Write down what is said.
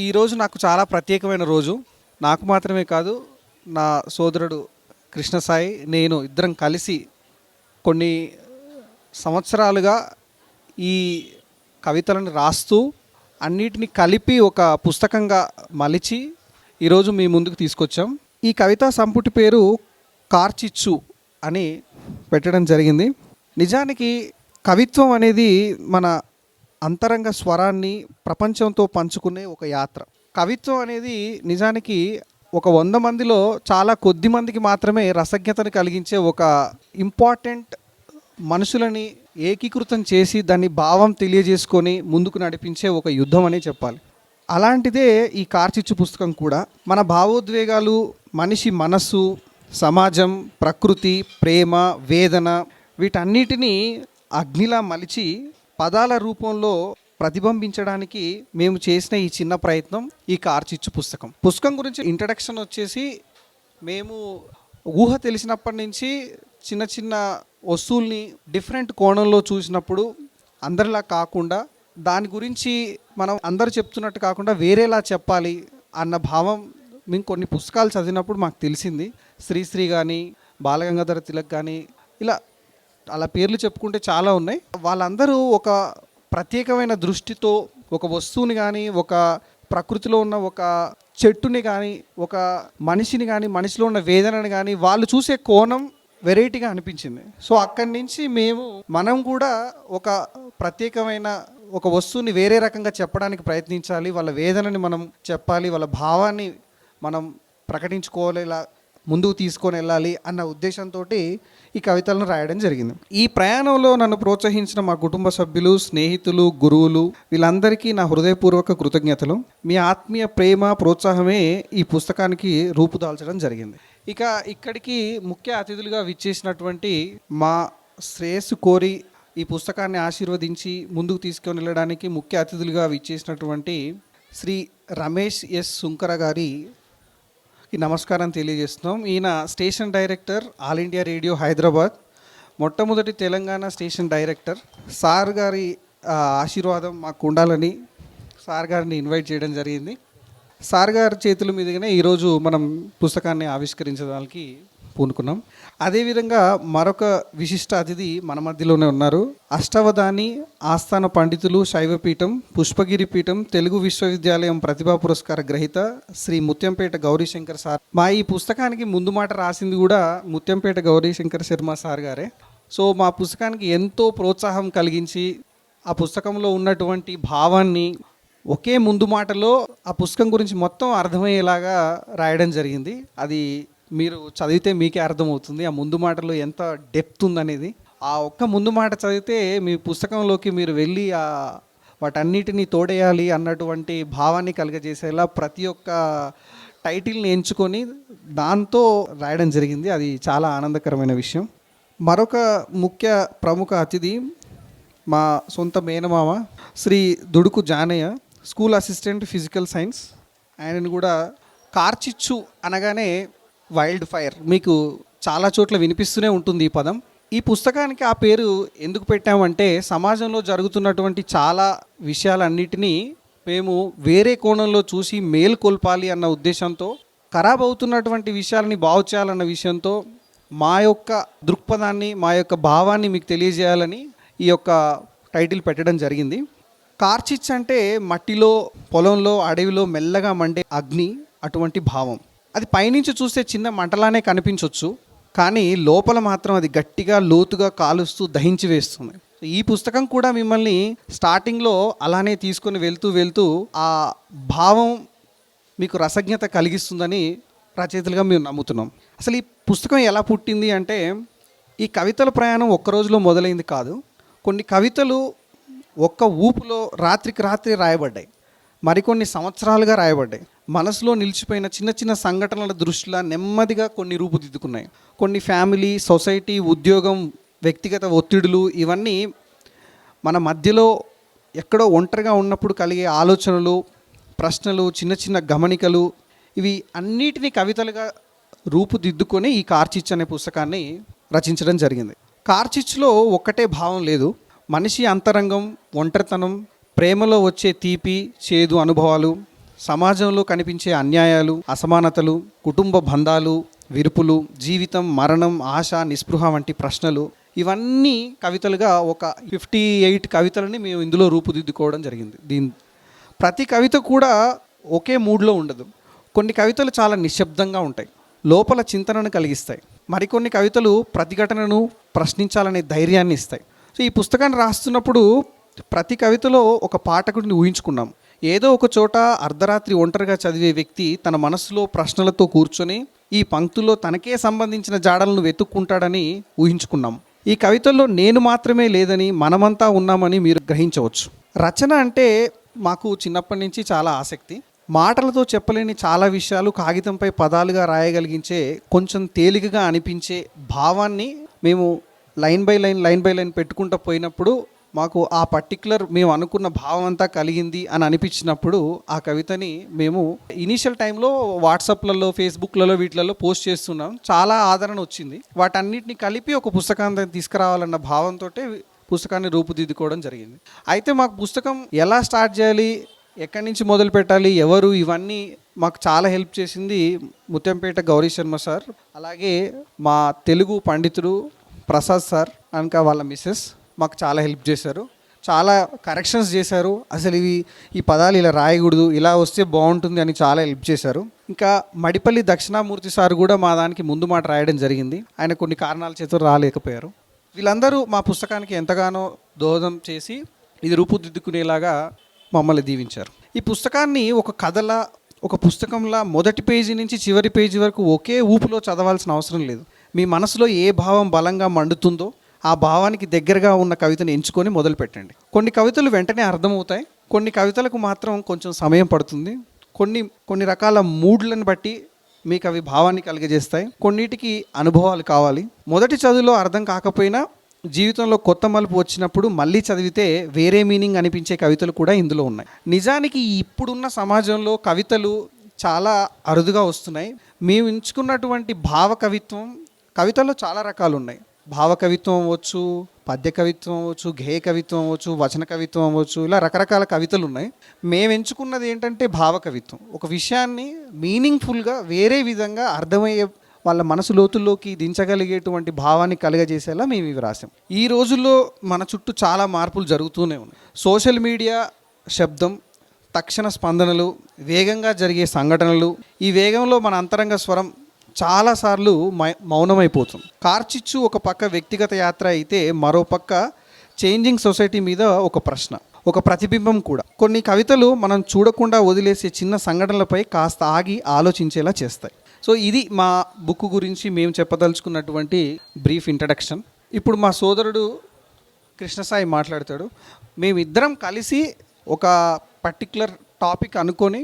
ఈరోజు నాకు చాలా ప్రత్యేకమైన రోజు. నాకు మాత్రమే కాదు, నా సోదరుడు కృష్ణసాయి, నేను ఇద్దరం కలిసి కొన్ని సంవత్సరాలుగా ఈ కవితలను రాస్తూ అన్నిటిని కలిపి ఒక పుస్తకంగా మలిచి ఈరోజు మీ ముందుకు తీసుకొచ్చాం. ఈ కవితా సంపుటి పేరు కార్చిచ్చు అని పెట్టడం జరిగింది. నిజానికి కవిత్వం అనేది మన అంతరంగ స్వరాన్ని ప్రపంచంతో పంచుకునే ఒక యాత్ర. కవిత్వం అనేది నిజానికి ఒక 100 మందిలో చాలా కొద్ది మందికి మాత్రమే రసజ్ఞతను కలిగించే ఒక ఇంపార్టెంట్ మనుషులని ఏకీకృతం చేసి దాన్ని భావం తెలియజేసుకొని ముందుకు నడిపించే ఒక యుద్ధం అనే చెప్పాలి. అలాంటిదే ఈ కార్చిచ్చు పుస్తకం కూడా. మన భావోద్వేగాలు, మనిషి మనస్సు, సమాజం, ప్రకృతి, ప్రేమ, వేదన వీటన్నిటినీ అగ్నిలా మలిచి పదాల రూపంలో ప్రతిబింబించడానికి మేము చేసిన ఈ చిన్న ప్రయత్నం ఈ కార్చిచ్చు పుస్తకం. పుస్తకం గురించి ఇంట్రడక్షన్ వచ్చేసి, మేము ఊహ తెలిసినప్పటి నుంచి చిన్న చిన్న వస్తువుల్ని డిఫరెంట్ కోణంలో చూసినప్పుడు అందరిలా కాకుండా, దాని గురించి మనం అందరు చెప్తున్నట్టు కాకుండా వేరేలా చెప్పాలి అన్న భావం మేము కొన్ని పుస్తకాలు చదివినప్పుడు మాకు తెలిసింది. శ్రీశ్రీ కానీ, బాలగంగాధర తిలక్ కానీ, అలా పేర్లు చెప్పుకుంటే చాలా ఉన్నాయి. వాళ్ళందరూ ఒక ప్రత్యేకమైన దృష్టితో ఒక వస్తువుని కానీ, ఒక ప్రకృతిలో ఉన్న ఒక చెట్టుని కానీ, ఒక మనిషిని కానీ, మనిషిలో ఉన్న వేదనని కానీ వాళ్ళు చూసే కోణం వెరైటీగా అనిపించింది. సో అక్కడి నుంచి మనం కూడా ఒక ప్రత్యేకమైన ఒక వస్తువుని వేరే రకంగా చెప్పడానికి ప్రయత్నించాలి, వాళ్ళ వేదనని మనం చెప్పాలి, వాళ్ళ భావాన్ని మనం ప్రకటించుకోవాలి, ఇలా ముందుకు తీసుకొని వెళ్ళాలి అన్న ఉద్దేశంతో ఈ కవితలను రాయడం జరిగింది. ఈ ప్రయాణంలో నన్ను ప్రోత్సహించిన మా కుటుంబ సభ్యులు, స్నేహితులు, గురువులు వీళ్ళందరికీ నా హృదయపూర్వక కృతజ్ఞతలు. మీ ఆత్మీయ ప్రేమ, ప్రోత్సాహమే ఈ పుస్తకానికి రూపుదాల్చడం జరిగింది. ఇక ఇక్కడికి ముఖ్య అతిథులుగా విచ్చేసినటువంటి, మా శ్రేయస్సు కోరి ఈ పుస్తకాన్ని ఆశీర్వదించి ముందుకు తీసుకొని వెళ్ళడానికి ముఖ్య అతిథులుగా విచ్చేసినటువంటి శ్రీ రమేష్ ఎస్ సుంకర గారికి నమస్కారం తెలియజేస్తున్నాం. ఈయన station director, all India radio Hyderabad, మొట్టమొదటి తెలంగాణ స్టేషన్ డైరెక్టర్. సార్ గారి ఆశీర్వాదం మాకు ఉండాలని సార్ గారిని ఇన్వైట్ చేయడం జరిగింది. సార్ గారి చేతుల మీదుగానే ఈరోజు మనం పుస్తకాన్ని ఆవిష్కరించడానికి పూనుకున్నాం. అదేవిధంగా మరొక విశిష్ట అతిథి మన మధ్యలోనే ఉన్నారు. అష్టవధాని, ఆస్థాన పండితులు, శైవపీఠం, పుష్పగిరి పీఠం, తెలుగు విశ్వవిద్యాలయం ప్రతిభా పురస్కార గ్రహీత శ్రీ ముత్యంపేట గౌరీశంకర్ సార్. మా ఈ పుస్తకానికి ముందు మాట రాసింది కూడా ముత్యంపేట గౌరీశంకర్ శర్మ సార్ గారే. సో మా పుస్తకానికి ఎంతో ప్రోత్సాహం కలిగించి ఆ పుస్తకంలో ఉన్నటువంటి భావాన్ని ఒకే ముందు మాటలో ఆ పుస్తకం గురించి మొత్తం అర్థమయ్యేలాగా రాయడం జరిగింది. అది మీరు చదివితే మీకే అర్థమవుతుంది ఆ ముందు మాటలో ఎంత డెప్త్ ఉందనేది. ఆ ఒక్క ముందు మాట చదివితే మీ పుస్తకంలోకి మీరు వెళ్ళి వాటన్నిటిని తోడేయాలి అన్నటువంటి భావాన్ని కలుగజేసేలా ప్రతి ఒక్క టైటిల్ని ఎంచుకొని దాంతో రాయడం జరిగింది. అది చాలా ఆనందకరమైన విషయం. మరొక ముఖ్య ప్రముఖ అతిథి మా సొంత మేనమామ Shri Duduku Janaiah, school assistant physical science. ఆయనను కూడా కార్చిచ్చు అనగానే వైల్డ్ ఫైర్ మీకు చాలా చోట్ల వినిపిస్తూనే ఉంటుంది ఈ పదం. ఈ పుస్తకానికి ఆ పేరు ఎందుకు పెట్టామంటే, సమాజంలో జరుగుతున్నటువంటి చాలా విషయాలన్నిటినీ మేము వేరే కోణంలో చూసి మేల్కొల్పాలి అన్న ఉద్దేశంతో, ఖరాబ్ అవుతున్నటువంటి విషయాలని బాగు చేయాలన్న విషయంతో మా యొక్క దృక్పథాన్ని, మా యొక్క భావాన్ని మీకు తెలియజేయాలని ఈ యొక్క టైటిల్ పెట్టడం జరిగింది. కార్చిచ్ అంటే మట్టిలో, పొలంలో, అడవిలో మెల్లగా మండే అగ్ని, అటువంటి భావం. అది పైనుంచి చూస్తే చిన్న మంటలానే కనిపించవచ్చు, కానీ లోపల మాత్రం అది గట్టిగా లోతుగా కాలుస్తూ దహించి వేస్తుంది. ఈ పుస్తకం కూడా మిమ్మల్ని స్టార్టింగ్లో అలానే తీసుకొని వెళ్తూ ఆ భావం మీకు రసజ్ఞత కలిగిస్తుందని రచయితలుగా మేము నమ్ముతున్నాం. అసలు ఈ పుస్తకం ఎలా పుట్టింది అంటే, ఈ కవితల ప్రయాణం ఒక్క రోజులో మొదలైంది కాదు. కొన్ని కవితలు ఒక్క ఊపులో రాత్రికి రాత్రి రాయబడ్డాయి, మరికొన్ని సంవత్సరాలుగా రాయబడ్డాయి. మనసులో నిలిచిపోయిన చిన్న చిన్న సంఘటనల దృష్టిలో నెమ్మదిగా కొన్ని రూపుదిద్దుకున్నాయి. కొన్ని ఫ్యామిలీ, సొసైటీ, ఉద్యోగం, వ్యక్తిగత ఒత్తిడులు ఇవన్నీ మన మధ్యలో ఎక్కడో ఒంటరిగా ఉన్నప్పుడు కలిగే ఆలోచనలు, ప్రశ్నలు, చిన్న చిన్న గమనికలు, ఇవి అన్నిటినీ కవితలుగా రూపుదిద్దుకొని ఈ కార్చిచ్చు అనే పుస్తకాన్ని రచించడం జరిగింది. కార్చిచ్చులో ఒక్కటే భావం లేదు. మనిషి అంతరంగం, ఒంటరితనం, ప్రేమలో వచ్చే తీపి చేదు అనుభవాలు, సమాజంలో కనిపించే అన్యాయాలు, అసమానతలు, కుటుంబ బంధాలు, విరుపులు, జీవితం, మరణం, ఆశ, నిస్పృహ వంటి ప్రశ్నలు, ఇవన్నీ కవితలుగా ఒక 58 కవితలని మేము ఇందులో రూపుదిద్దుకోవడం జరిగింది. ప్రతి కవిత కూడా ఒకే మూడ్లో ఉండదు. కొన్ని కవితలు చాలా నిశ్శబ్దంగా ఉంటాయి, లోపల చింతనను కలిగిస్తాయి. మరికొన్ని కవితలు ప్రతిఘటనను, ప్రశ్నించాలనే ధైర్యాన్ని ఇస్తాయి. సో ఈ పుస్తకాన్ని రాస్తున్నప్పుడు ప్రతి కవితలో ఒక పాఠకుడిని ఊహించుకున్నాం. ఏదో ఒక చోట అర్ధరాత్రి ఒంటరిగా చదివే వ్యక్తి తన మనసులో ప్రశ్నలతో కూర్చొని ఈ పంక్తుల్లో తనకే సంబంధించిన జాడలను వెతుక్కుంటాడని ఊహించుకున్నాం. ఈ కవితల్లో నేను మాత్రమే లేదని, మనమంతా ఉన్నామని మీరు గ్రహించవచ్చు. రచన అంటే మాకు చిన్నప్పటి నుంచి చాలా ఆసక్తి. మాటలతో చెప్పలేని చాలా విషయాలు కాగితంపై పదాలుగా రాయగలిగించే, కొంచెం తేలికగా అనిపించే భావాన్ని మేము లైన్ బై లైన్ పెట్టుకుంటూ పోయినప్పుడు మాకు ఆ పర్టిక్యులర్ మేము అనుకున్న భావం అంతా కలిగింది అని అనిపించినప్పుడు ఆ కవితని మేము ఇనీషియల్ టైంలో వాట్సాప్లలో, ఫేస్బుక్లలో వీటిలలో పోస్ట్ చేస్తున్నాం. చాలా ఆదరణ వచ్చింది. వాటన్నిటిని కలిపి ఒక పుస్తకాన్ని తీసుకురావాలన్న భావంతో పుస్తకాన్ని రూపుదిద్దుకోవడం జరిగింది. అయితే మాకు పుస్తకం ఎలా స్టార్ట్ చేయాలి, ఎక్కడి నుంచి మొదలు పెట్టాలి, ఎవరు, ఇవన్నీ మాకు చాలా హెల్ప్ చేసింది ముత్యంపేట గౌరీ శర్మ సార్, అలాగే మా తెలుగు పండితుడు ప్రసాద్ సార్, ఇంకా వాళ్ళ మిస్సెస్ మాకు చాలా హెల్ప్ చేశారు. చాలా కరెక్షన్స్ చేశారు. అసలు ఈ పదాలు ఇలా రాయకూడదు, ఇలా వస్తే బాగుంటుంది అని చాలా హెల్ప్ చేశారు. ఇంకా మడిపల్లి దక్షిణామూర్తి సార్ కూడా మా దానికి ముందు మాట రాయడం జరిగింది. ఆయన కొన్ని కారణాల చేత రాలేకపోయారు. వీళ్ళందరూ మా పుస్తకానికి ఎంతగానో దోహదం చేసి ఇది రూపుదిద్దుకునేలాగా మమ్మల్ని దీవించారు. ఈ పుస్తకాన్ని ఒక కథలా, ఒక పుస్తకంలా మొదటి పేజీ నుంచి చివరి పేజీ వరకు ఒకే ఊపులో చదవాల్సిన అవసరం లేదు. మీ మనసులో ఏ భావం బలంగా మండుతుందో ఆ భావానికి దగ్గరగా ఉన్న కవితను ఎంచుకొని మొదలు పెట్టండి. కొన్ని కవితలు వెంటనే అర్థమవుతాయి, కొన్ని కవితలకు మాత్రం కొంచెం సమయం పడుతుంది. కొన్ని రకాల మూడ్లను బట్టి మీకు అవి భావాన్ని కలిగజేస్తాయి. కొన్నిటికి అనుభవాలు కావాలి. మొదటి చదువులో అర్థం కాకపోయినా జీవితంలో కొత్త మలుపు వచ్చినప్పుడు మళ్ళీ చదివితే వేరే మీనింగ్ అనిపించే కవితలు కూడా ఇందులో ఉన్నాయి. నిజానికి ఇప్పుడున్న సమాజంలో కవితలు చాలా అరుదుగా వస్తున్నాయి. మేము ఎంచుకున్నటువంటి భావ కవిత్వం, కవితల్లో చాలా రకాలు ఉన్నాయి. భావ కవిత్వం అవ్వచ్చు, పద్య కవిత్వం అవ్వచ్చు, గేయ కవిత్వం అవ్వచ్చు, వచన కవిత్వం అవ్వచ్చు, ఇలా రకరకాల కవితలు ఉన్నాయి. మేము ఎంచుకున్నది ఏంటంటే భావ కవిత్వం. ఒక విషయాన్ని మీనింగ్ఫుల్గా వేరే విధంగా అర్థమయ్యే, వాళ్ళ మనసు లోతుల్లోకి దించగలిగేటువంటి భావాన్ని కలుగజేసేలా మేము ఇవి రాసాం. ఈ రోజుల్లో మన చుట్టూ చాలా మార్పులు జరుగుతూనే ఉన్నాయి. సోషల్ మీడియా శబ్దం, తక్షణ స్పందనలు, వేగంగా జరిగే సంఘటనలు, ఈ వేగంలో మన అంతరంగ స్వరం చాలాసార్లు మౌనమైపోతుంది. కార్చిచ్చు ఒక పక్క వ్యక్తిగత యాత్ర అయితే మరో పక్క చేంజింగ్ సొసైటీ మీద ఒక ప్రశ్న, ఒక ప్రతిబింబం కూడా. కొన్ని కవితలు మనం చూడకుండా వదిలేసే చిన్న సంఘటనలపై కాస్త ఆగి ఆలోచించేలా చేస్తాయి. సో ఇది మా బుక్ గురించి మేము చెప్పదలుచుకున్నటువంటి బ్రీఫ్ ఇంట్రడక్షన్. ఇప్పుడు మా సోదరుడు కృష్ణసాయి మాట్లాడతాడు. మేమిద్దరం కలిసి ఒక పర్టిక్యులర్ టాపిక్ అనుకొని